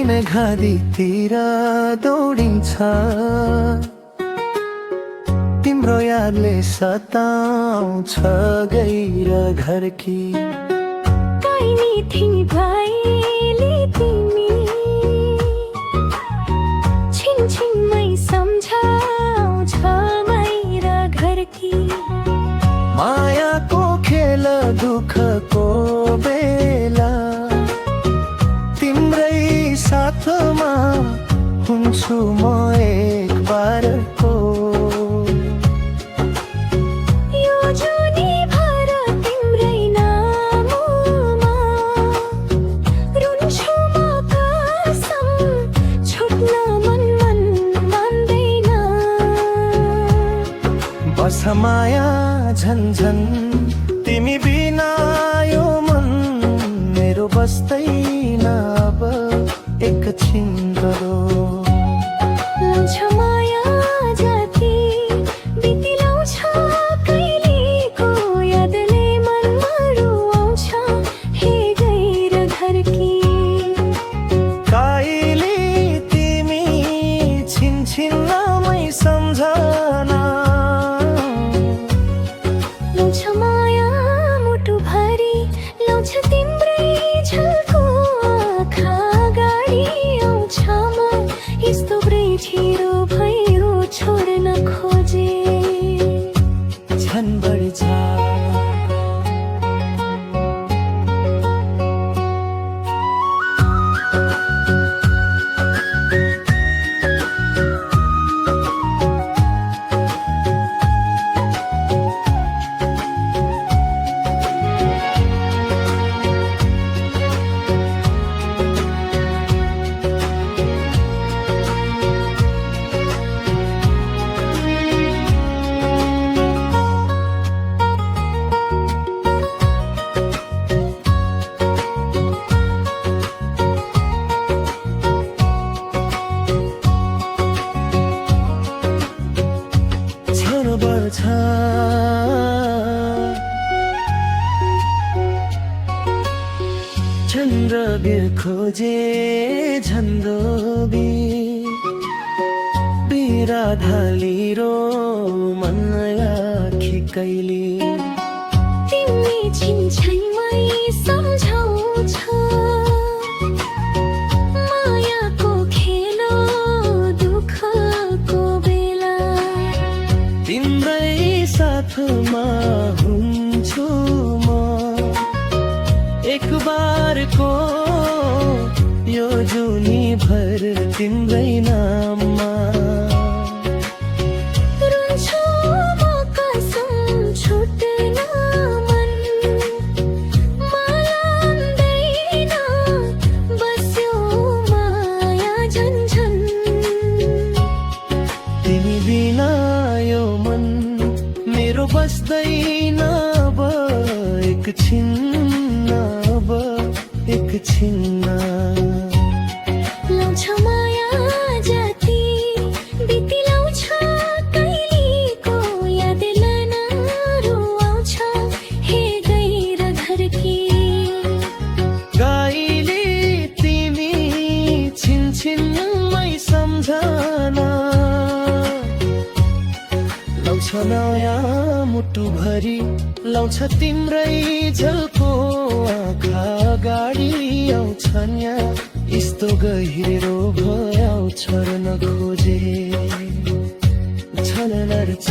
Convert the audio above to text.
मेघादीतिर दौडिन्छ तिम्रो यादले सताउँछ गैर घरकी कहिले थिमी भएली तिमी छिनछिनमै सम्झाउँछ गैर घरकी मायाको खेल दुःखको बेला तिम्रै साथमा हुन्छु म एक बारको यो जुनी भर तिम्रै नाममा रुन्छु म कसम छुट्न मन मान्दैन बस माया झन्झन तिमी बिना यो मन मेरो बस्दैन अब एकछिन गरो लाउँछ माया जति बितिलाउँछ कहिलेको यादले मनमा रुवाउँछ हे गैर घरकी कहिले तिमी छिनछिनमै सम्झना लाउँछ माया मुटुभरि लाउँछ तिम्रै झल्को आँखा अगाडि आउँछ म यस्तो छिरो भयो छोड्न खोजे झन् बढ्छ चन्द्र बिर खोजे झन्दोबी बिराधालिरो मन आखी कैली तिमी छिनछैमै सम्झाउँछ मायाको खेलो दुःखको बेला तिम्रै साथमा हुन्छु म एक बारको यो जुनी भर तिम्रै नाममा रुन्छु म कसम छुट्न मन मान्दैन बस्यो माया झन्झन तिमी बिना यो मन मेरो बस्दैन अब एकछिन अब एकछिन लाउँछ माया जति बितिलाउँछ कहिलेको यादले रुवाउँछ हे गैर घरकी गाईले तिमी छिनछिनमै सम्झना लाउँछ नयाँ मुटुभरि लाउँछ तिम्रै झल्को आँखा अगाडि आउँछन् यहाँ यस्तो गहिरो भयो छोड्न खोजे छन नर्छ